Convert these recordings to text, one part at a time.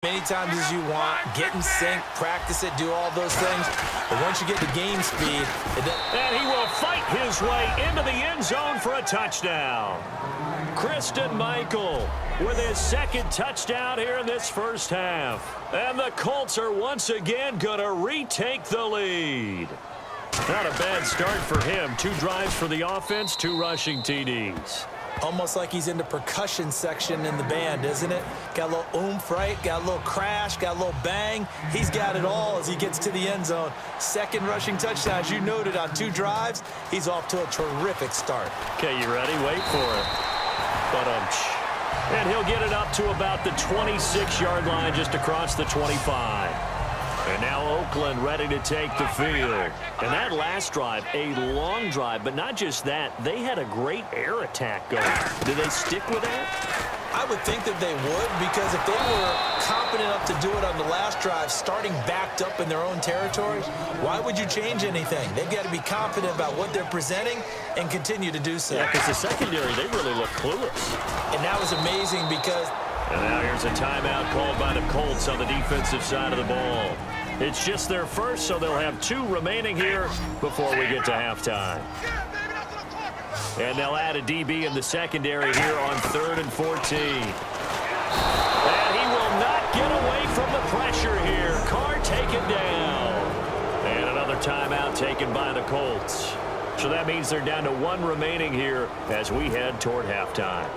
Many times as you want, get in sync, practice it, do all those things. But once you get to game speed, and he will fight his way into the end zone for a touchdown. Christian Michael with his second touchdown here in this first half. And the Colts are once again going to retake the lead. Not a bad start for him. 2 drives for the offense, 2 rushing TDs. Almost like he's in the percussion section in the band, isn't it? Got a little oomph, right? Got a little crash, got a little bang. He's got it all as he gets to the end zone. Second rushing touchdown, as you noted, on 2 drives. He's off to a terrific start. Okay, you ready? Wait for it. And he'll get it up to about the 26-yard line, just across the 25. And now Oakland ready to take the field. And that last drive, a long drive, but not just that. They had a great air attack going. Do they stick with that? I would think that they would, because if they were confident enough to do it on the last drive, starting backed up in their own territory, why would you change anything? They've got to be confident about what they're presenting and continue to do so. Yeah, because the secondary, they really look clueless. And that was amazing because... And now here's a timeout called by the Colts on the defensive side of the ball. It's just their first, so they'll have 2 remaining here before we get to halftime. And they'll add a DB in the secondary here on 3rd and 14. And he will not get away from the pressure here. Carr taken down. And another timeout taken by the Colts. So that means they're down to 1 remaining here as we head toward halftime.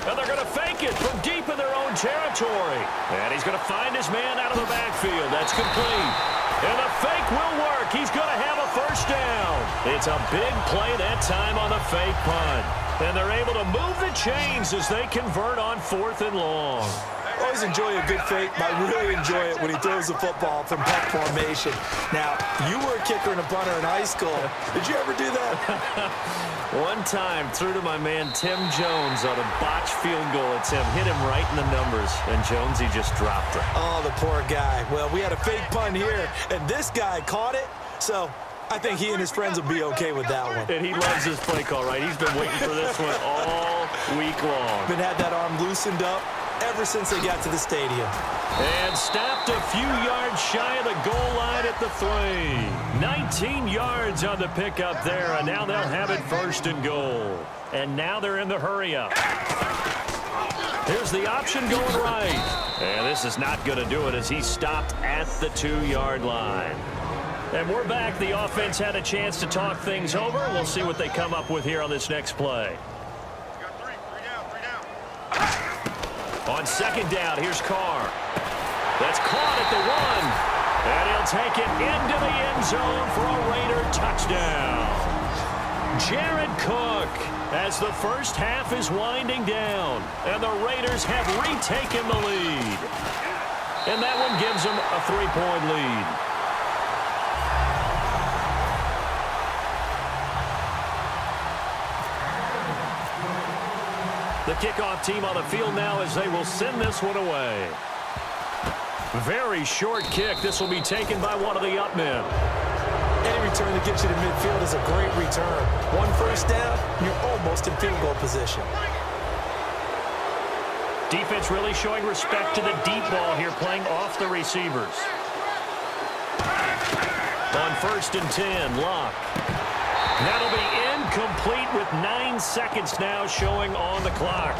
And they're going to fake it from deep in their own territory. And he's going to find his man out of the backfield. That's complete. And the fake will work. He's going to have a first down. It's a big play that time on the fake punt. And they're able to move the chains as they convert on 4th and long. Always enjoy a good fake, but I really enjoy it when he throws the football from punt formation. Now, you were a kicker and a punter in high school. Did you ever do that? One time, threw to my man Tim Jones on a botched field goal. It's him. Hit him right in the numbers, and Jonesy just dropped it. Oh, the poor guy. Well, we had a fake punt here, and this guy caught it, so I think he and his friends will be okay with that one. And he loves his play call, right? He's been waiting for this one all week long. Been had that arm loosened up ever since they got to the stadium. And stopped a few yards shy of the goal line at the 3. 19 yards on the pickup there, and now they'll have it 1st and goal. And now they're in the hurry-up. Here's the option going right. And this is not going to do it as he stopped at the 2-yard line. And we're back. The offense had a chance to talk things over. We'll see what they come up with here on this next play. On 2nd down, here's Carr. That's caught at the 1. And he'll take it into the end zone for a Raider touchdown. Jared Cook as the first half is winding down. And the Raiders have retaken the lead. And that one gives them a 3-point lead. The kickoff team on the field now as they will send this one away. Very short kick. This will be taken by one of the up men. Any return that gets you to midfield is a great return. 1 first down, you're almost in field goal position. Defense really showing respect to the deep ball here, playing off the receivers. On 1st and 10, Locke. That'll be incomplete with 9 seconds now showing on the clock.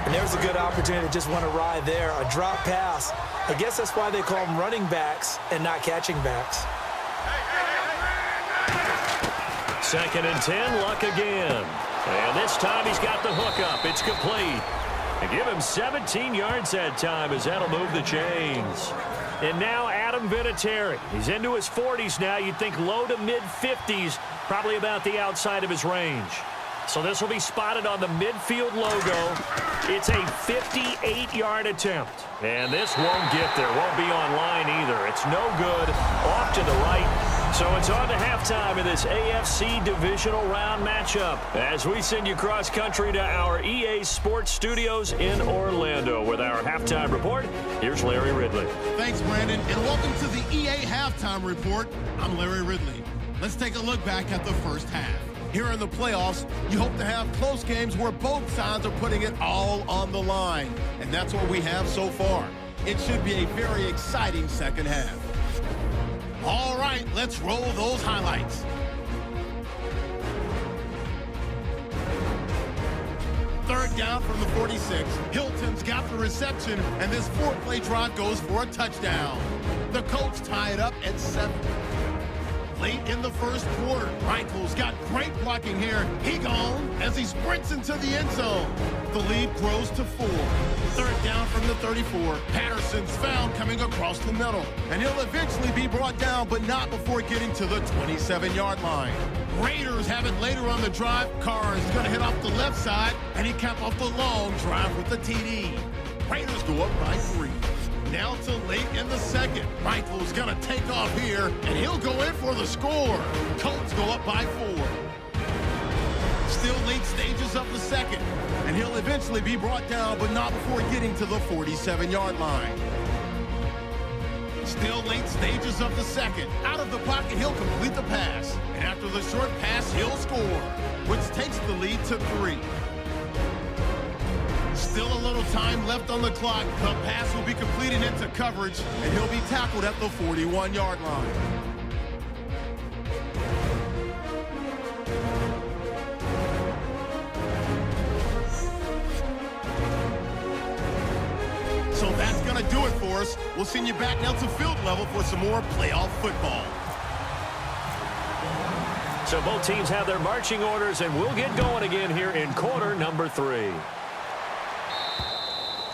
And there's a good opportunity to just want to ride there. A drop pass. I guess that's why they call them running backs and not catching backs. 2nd and 10, Luck again. And this time he's got the hook up. It's complete. And give him 17 yards that time as that'll move the chains. And now Adam Vinatieri. He's into his 40s now. You'd think low to mid-50s, probably about the outside of his range. So this will be spotted on the midfield logo. It's a 58-yard attempt. And this won't get there. Won't be on line either. It's no good. Off to the right. So it's on to halftime in this AFC Divisional Round matchup as we send you cross-country to our EA Sports Studios in Orlando with our halftime report. Here's Larry Ridley. Thanks, Brandon, and welcome to the EA Halftime Report. I'm Larry Ridley. Let's take a look back at the first half. Here in the playoffs, you hope to have close games where both sides are putting it all on the line. And that's what we have so far. It should be a very exciting second half. All right, let's roll those highlights. Third down from the 46. Hilton's got the reception, and this 4-play drive goes for a touchdown. The Colts tie it up at 7. Late in the first quarter, Michael's got great blocking here. He gone as he sprints into the end zone. The lead grows to 4. Third down from the 34. Patterson's found coming across the middle. And he'll eventually be brought down, but not before getting to the 27-yard line. Raiders have it later on the drive. Carr is going to hit off the left side, and he capped off the long drive with the TD. Raiders go up by 3. Now to late in the second. Michael's going to take off here, and he'll go in for the score. Colts go up by 4. Still late stages of the second, and he'll eventually be brought down, but not before getting to the 47-yard line. Still late stages of the second. Out of the pocket, he'll complete the pass. And after the short pass, he'll score, which takes the lead to 3. Still a little time left on the clock. The pass will be completed into coverage, and he'll be tackled at the 41-yard line. So that's going to do it for us. We'll send you back now to field level for some more playoff football. So both teams have their marching orders, and we'll get going again here in quarter number 3.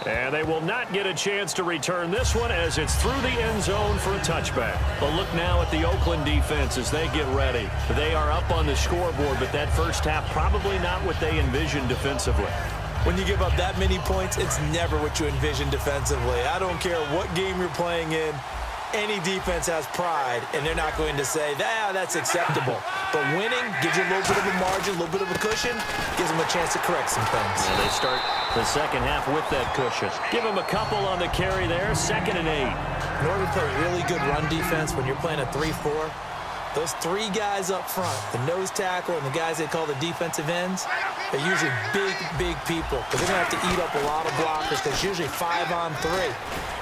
And they will not get a chance to return this one as it's through the end zone for a touchback. But look now at the Oakland defense as they get ready. They are up on the scoreboard, but that first half probably not what they envisioned defensively. When you give up that many points, it's never what you envision defensively. I don't care what game you're playing in. Any defense has pride, and they're not going to say, that's acceptable. But winning gives you a little bit of a margin, a little bit of a cushion, gives them a chance to correct some things. Yeah, they start the second half with that cushion. Give them a couple on the carry there, 2nd and 8. In order to play really good run defense when you're playing a 3-4, those 3 guys up front, the nose tackle and the guys they call the defensive ends, they're usually big people because they're going to have to eat up a lot of blockers because it's usually 5 on 3.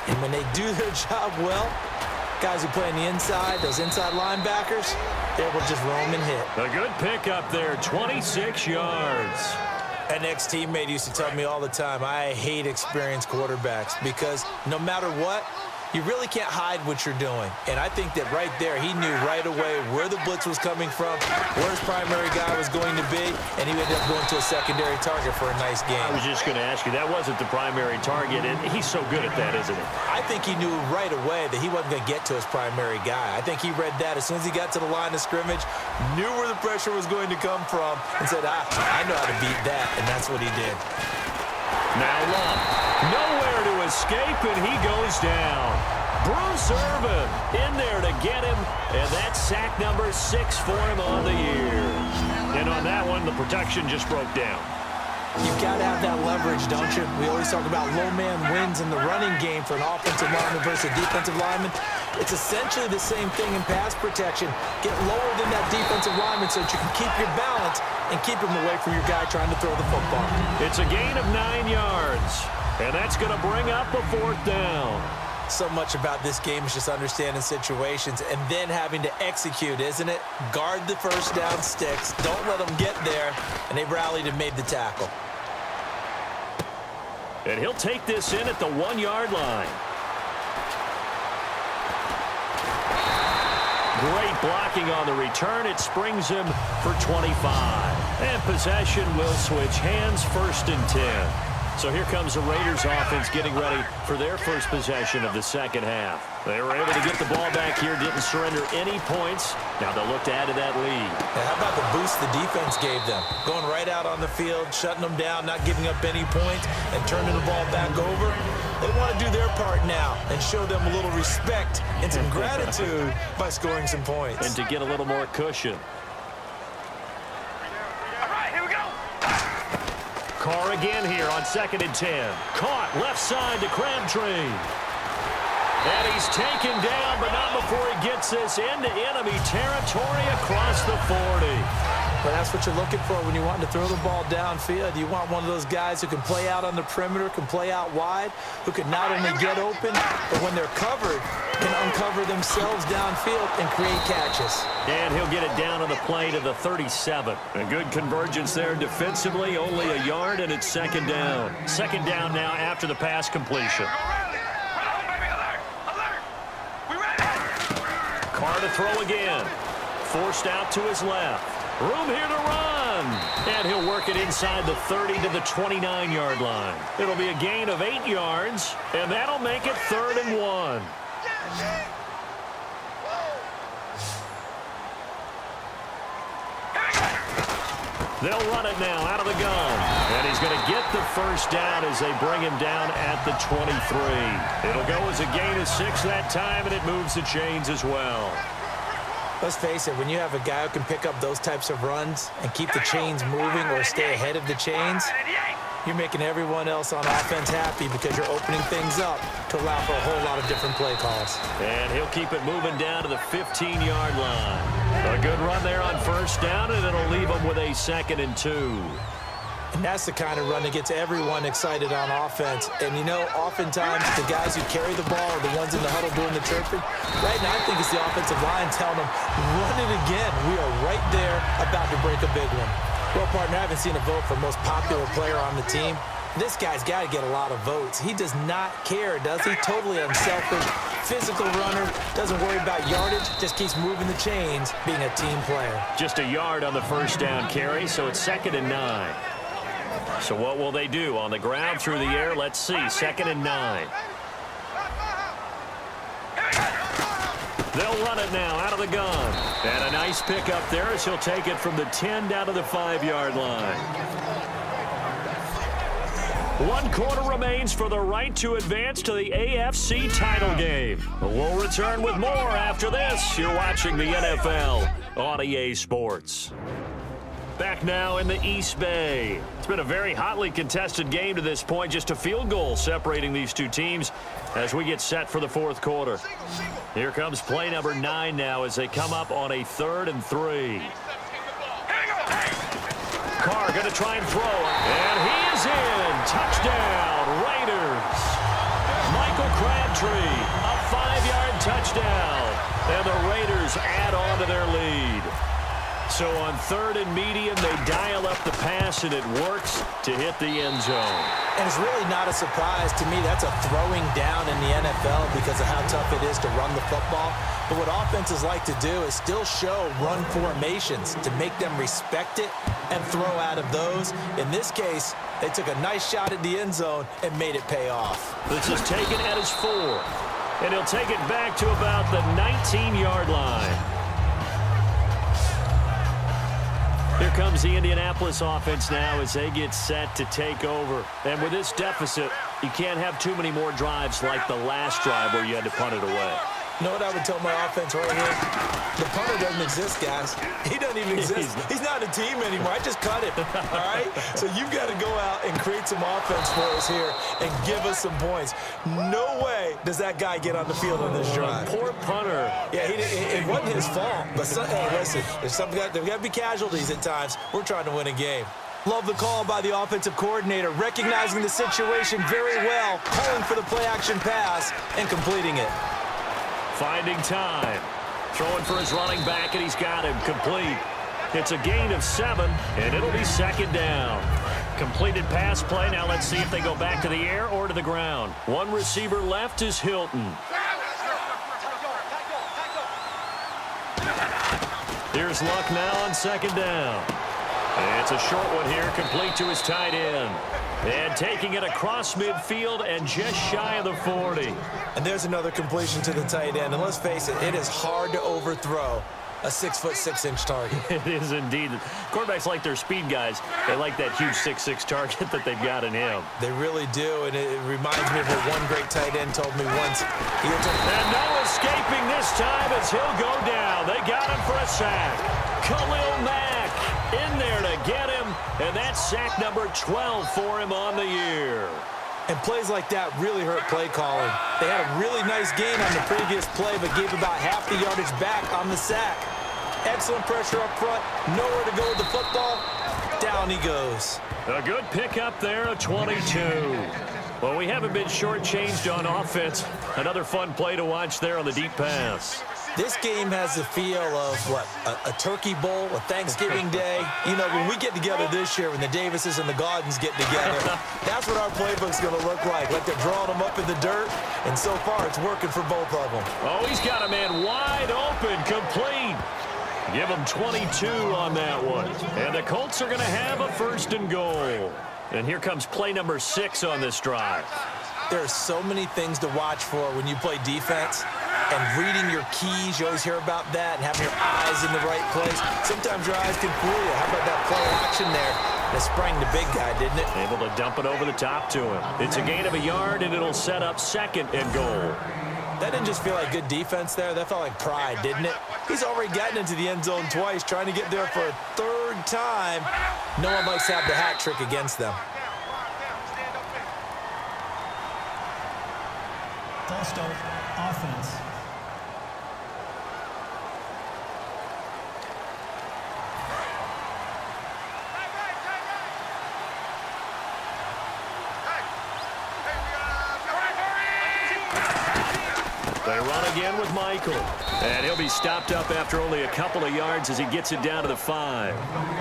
And when they do their job well, guys who play on the inside, those inside linebackers, they're able to just roam and hit. A good pick up there, 26 yards. An ex-teammate used to tell me all the time, I hate experienced quarterbacks because no matter what, you really can't hide what you're doing. And I think that right there, he knew right away where the blitz was coming from, where his primary guy was going to be, and he ended up going to a secondary target for a nice game. I was just going to ask you, that wasn't the primary target, and he's so good at that, isn't he? I think he knew right away that he wasn't going to get to his primary guy. I think he read that as soon as he got to the line of scrimmage, knew where the pressure was going to come from, and said, I know how to beat that, and that's what he did. Now Love, nowhere to escape, and he goes down. Bruce Irvin in there to get him, and that's sack number 6 for him on the year. And on that one, the protection just broke down. You've got to have that leverage, don't you? We always talk about low man wins in the running game for an offensive lineman versus a defensive lineman. It's essentially the same thing in pass protection. Get lower than that defensive lineman so that you can keep your balance and keep him away from your guy trying to throw the football. It's a gain of 9 yards, and that's going to bring up a 4th down. So much about this game is just understanding situations and then having to execute, isn't it? Guard the first down sticks. Don't let them get there. And they rallied and made the tackle. And he'll take this in at the 1-yard line. Great blocking on the return. It springs him for 25. And possession will switch hands, 1st and 10. So here comes the Raiders offense getting ready for their first possession of the second half. They were able to get the ball back here, didn't surrender any points. Now they'll look to add to that lead. And how about the boost the defense gave them? Going right out on the field, shutting them down, not giving up any points, and turning the ball back over. They want to do their part now and show them a little respect and some gratitude by scoring some points. And to get a little more cushion. Carr again here on 2nd and 10. Caught left side to Crabtree. And he's taken down, but not before he gets this into enemy territory across the 40. But that's what you're looking for when you want to throw the ball downfield. You want one of those guys who can play out on the perimeter, can play out wide, who can not only get open, but when they're covered, can uncover themselves downfield and create catches. And he'll get it down on the play to the 37. A good convergence there defensively, only a yard, and it's second down. Second down now after the pass completion. Carr to throw again. Forced out to his left. Room here to run. And he'll work it inside the 30 to the 29-yard line. It'll be a gain of 8 yards, and that'll make it 3rd and 1. They'll run it now out of the gun. And he's going to get the first down as they bring him down at the 23. It'll go as a gain of 6 that time, and it moves the chains as well. Let's face it, when you have a guy who can pick up those types of runs and keep the chains moving or stay ahead of the chains, you're making everyone else on offense happy because you're opening things up to allow for a whole lot of different play calls. And he'll keep it moving down to the 15-yard line. A good run there on first down, and it'll leave them with a 2nd and 2. And that's the kind of run that gets everyone excited on offense. And, you know, oftentimes the guys who carry the ball are the ones in the huddle doing the chirping. Right now, I think it's the offensive line telling them, run it again. We are right there about to break a big one. Well, partner, I haven't seen a vote for most popular player on the team. This guy's got to get a lot of votes. He does not care, does he? Totally unselfish, physical runner, doesn't worry about yardage, just keeps moving the chains, being a team player. Just a yard on the first down carry, so it's 2nd and 9. So what will they do? On the ground, through the air, let's see. 2nd and 9. They'll run it now out of the gun. And a nice pickup there as he'll take it from the 10 down to the 5-yard line. 1 quarter remains for the right to advance to the AFC title game. We'll return with more after this. You're watching the NFL on EA Sports. Back now in the East Bay. It's been a very hotly contested game to this point. Just a field goal separating these two teams as we get set for the 4th quarter. Here comes play number 9 now as they come up on a 3rd and 3. Carr going to try and throw. And he is in. Touchdown, Raiders. Michael Crabtree, a 5-yard touchdown. And the Raiders add on to their lead. So on 3rd and medium, they dial up the pass, and it works to hit the end zone. And it's really not a surprise to me. That's a throwing down in the NFL because of how tough it is to run the football. But what offenses like to do is still show run formations to make them respect it and throw out of those. In this case, they took a nice shot at the end zone and made it pay off. This is taken at his 4. And he'll take it back to about the 19-yard line. Here comes the Indianapolis offense now as they get set to take over. And with this deficit, you can't have too many more drives like the last drive where you had to punt it away. You know what I would tell my offense right here? The punter doesn't exist, guys. He doesn't even exist. He's not a team anymore. I just cut him, all right? So you've got to go out and create some offense for us here and give us some points. No way does that guy get on the field on this drive. Poor punter. Yeah, it wasn't his fault. But, hey, listen, there's got to be casualties at times. We're trying to win a game. Love the call by the offensive coordinator, recognizing the situation very well, calling for the play-action pass and completing it. Finding time. Throwing for his running back, and he's got him complete. It's a gain of 7, and it'll be 2nd down. Completed pass play. Now let's see if they go back to the air or to the ground. One receiver left is Hilton. Here's Luck now on 2nd down. And it's a short one here, complete to his tight end. And taking it across midfield and just shy of the 40. And there's another completion to the tight end. And let's face it is hard to overthrow a 6'6" target. It is indeed. Quarterbacks like their speed guys. They like that huge 6'6" target that they've got in him. They really do, and it reminds me of what one great tight end told me once. And no escaping this time as he'll go down. They got him for a sack. Khalil Mack in there to get him, and that's sack number 12 for him on the year. And plays like that really hurt play calling. They had a really nice gain on the previous play, but gave about half the yardage back on the sack. Excellent pressure up front. Nowhere to go with the football. Down he goes. A good pickup there, a 22. Well, we haven't been shortchanged on offense. Another fun play to watch there on the deep pass. This game has the feel of, what, a turkey bowl, a Thanksgiving day. You know, when we get together this year, when the Davises and the Gaudens get together, that's what our playbook's going to look like they're drawing them up in the dirt, and so far it's working for both of them. Oh, he's got a man wide open, complete. Give him 22 on that one. And the Colts are going to have a 1st and goal. And here comes play number 6 on this drive. There are so many things to watch for when you play defense. And reading your keys, you always hear about that, and having your eyes in the right place. Sometimes your eyes can fool you. How about that play action there? That sprang the big guy, didn't it? Able to dump it over the top to him. It's a gain of a yard, and it'll set up 2nd and goal. That didn't just feel like good defense there. That felt like pride, didn't it? He's already gotten into the end zone twice, trying to get there for a 3rd time. No one likes to have the hat trick against them. False start, offense. They run again with Michael. And he'll be stopped up after only a couple of yards as he gets it down to the 5.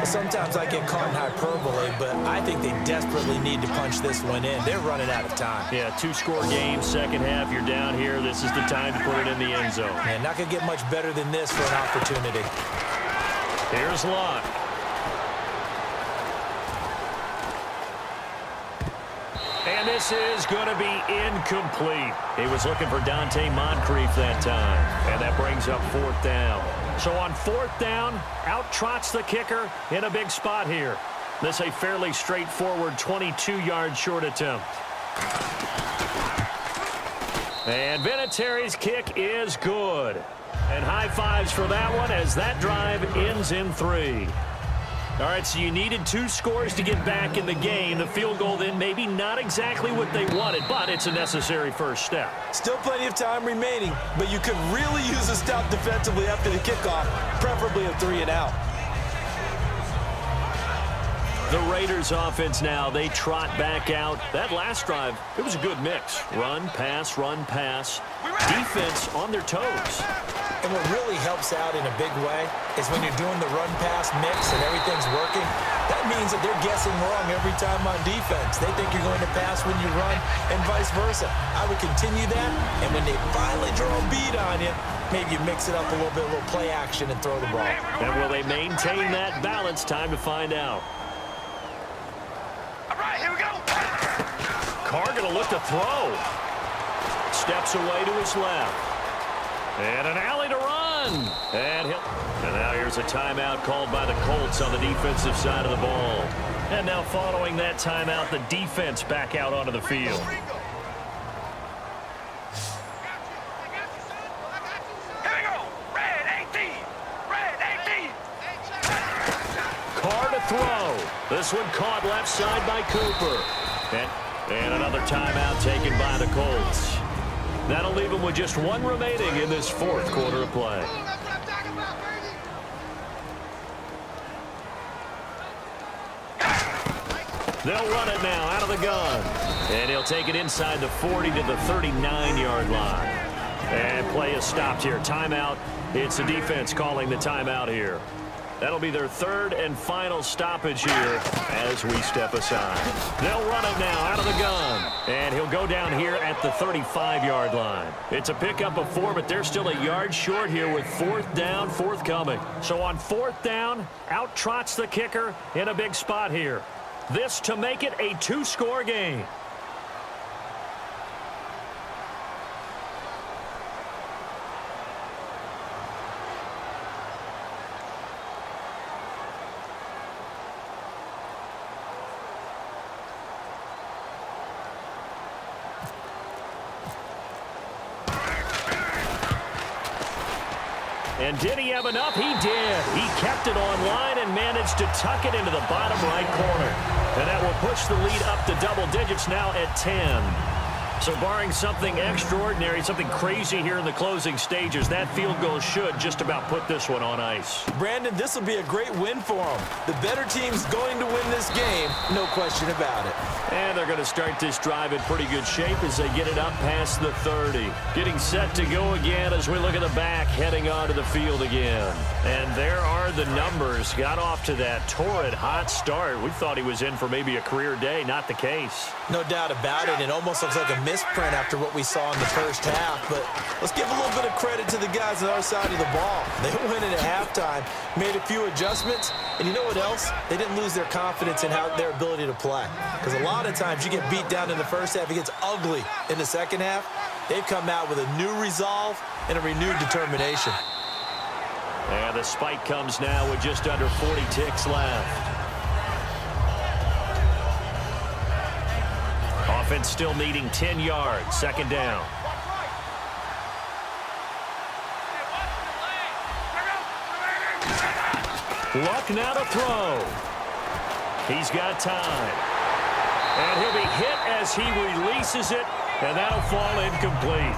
Sometimes I get caught in hyperbole, but I think they desperately need to punch this one in. They're running out of time. Yeah, 2-score game, second half. You're down here. This is the time to put it in the end zone. Man, not going to get much better than this for an opportunity. Here's Luck. And this is going to be incomplete. He was looking for Dante Moncrief that time. And that brings up 4th down. So on 4th down, out trots the kicker in a big spot here. This a fairly straightforward 22-yard short attempt. And Vinatieri's kick is good. And high fives for that one as that drive ends in 3. All right, so you needed 2 scores to get back in the game. The field goal then maybe not exactly what they wanted, but it's a necessary first step. Still plenty of time remaining, but you could really use a stop defensively after the kickoff, preferably a 3 and out. The Raiders offense now, they trot back out. That last drive, it was a good mix. Run, pass, run, pass. Defense on their toes. And what really helps out in a big way is when you're doing the run-pass mix and everything's working, that means that they're guessing wrong every time on defense. They think you're going to pass when you run and vice versa. I would continue that, and when they finally draw a beat on you, maybe you mix it up a little play action and throw the ball. And will they maintain that balance? Time to find out. All right, here we go. Carr going to look to throw. Steps away to his left. And an alley to run. And now here's a timeout called by the Colts on the defensive side of the ball. And now following that timeout, the defense back out onto the field. Here we go. Red 18. Red 18. Carr to throw. This one caught left side by Cooper. And another timeout taken by the Colts. That'll leave them with just 1 remaining in this 4th quarter of play. They'll run it now out of the gun. And he'll take it inside the 40 to the 39-yard line. And play is stopped here. Timeout. It's the defense calling the timeout here. That'll be their 3rd and final stoppage here as we step aside. They'll run it now out of the gun. And he'll go down here at the 35-yard line. It's a pickup of 4, but they're still a yard short here with 4th down forthcoming. So on 4th down, out trots the kicker in a big spot here. This to make it a 2-score game. And did he have enough? He did. He kept it on line and managed to tuck it into the bottom right corner. And that will push the lead up to double digits now at 10. So barring something extraordinary, something crazy here in the closing stages, that field goal should just about put this one on ice. Brandon, this will be a great win for them. The better team's going to win this game, no question about it. And they're going to start this drive in pretty good shape as they get it up past the 30. Getting set to go again as we look at the back, heading onto the field again. And there are the numbers. Got off to that torrid hot start. We thought he was in for maybe a career day. Not the case. No doubt about it. It almost looks like a misprint after what we saw in the first half. But let's give a little bit of credit to the guys on our side of the ball. They went in at halftime, made a few adjustments, and you know what else? They didn't lose their confidence in their ability to play. Because a lot of times you get beat down in the first half, it gets ugly in the second half. They've come out with a new resolve and a renewed determination. And the spike comes now with just under 40 ticks left. Offense still needing 10 yards. Second down. Luck now to throw. He's got time. And he'll be hit as he releases it, and that'll fall incomplete.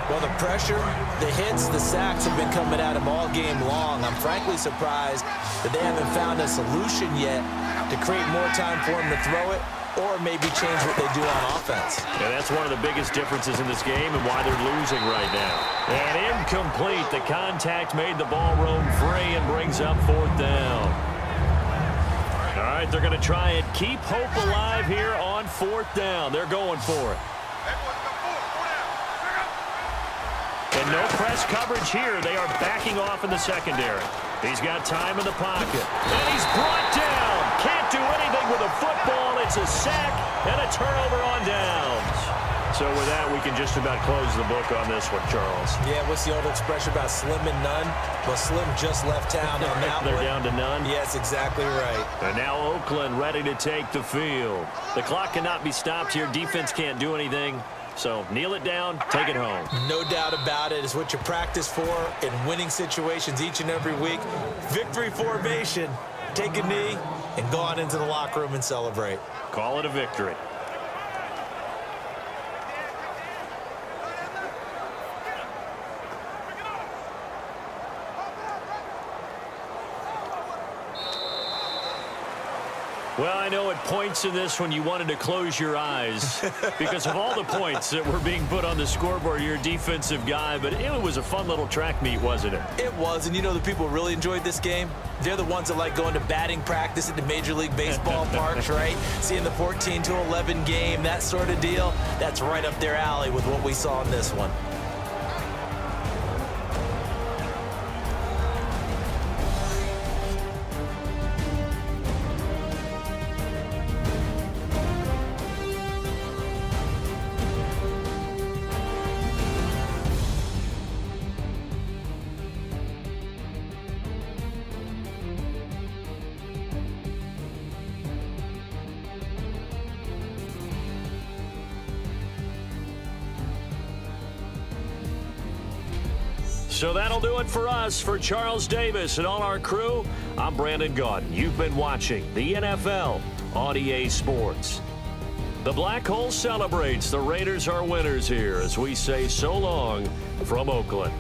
Well, the pressure, the hits, the sacks have been coming at him all game long. I'm frankly surprised that they haven't found a solution yet to create more time for him to throw it or maybe change what they do on offense. Yeah, that's one of the biggest differences in this game and why they're losing right now. And incomplete. The contact made the ball roam free and brings up fourth down. All right, they're going to try and keep hope alive here on fourth down. They're going for it. And no press coverage here. They are backing off in the secondary. He's got time in the pocket. And he's brought down. Can't do anything with a football. It's a sack and a turnover on downs. So with that, we can just about close the book on this one, Charles. Yeah, what's the old expression about slim and none? Well, Slim just left town on that They're one. down to none. Yes, exactly right. And now Oakland ready to take the field. The clock cannot be stopped here. Defense can't do anything. So kneel it down, take it home. No doubt about it. It's what you practice for in winning situations each and every week. Victory formation. Take a knee and go on into the locker room and celebrate. Call it a victory. Well, I know at points in this one you wanted to close your eyes because of all the points that were being put on the scoreboard. You're a defensive guy, but it was a fun little track meet, wasn't it? It was, and you know the people who really enjoyed this game? They're the ones that like going to batting practice at the Major League Baseball parks, right? Seeing the 14-11 game, that sort of deal. That's right up their alley with what we saw in this one. So that'll do it for us. For Charles Davis and all our crew, I'm Brandon Gaudin. You've been watching the NFL on EA Sports. The Black Hole celebrates. The Raiders are winners here as we say so long from Oakland.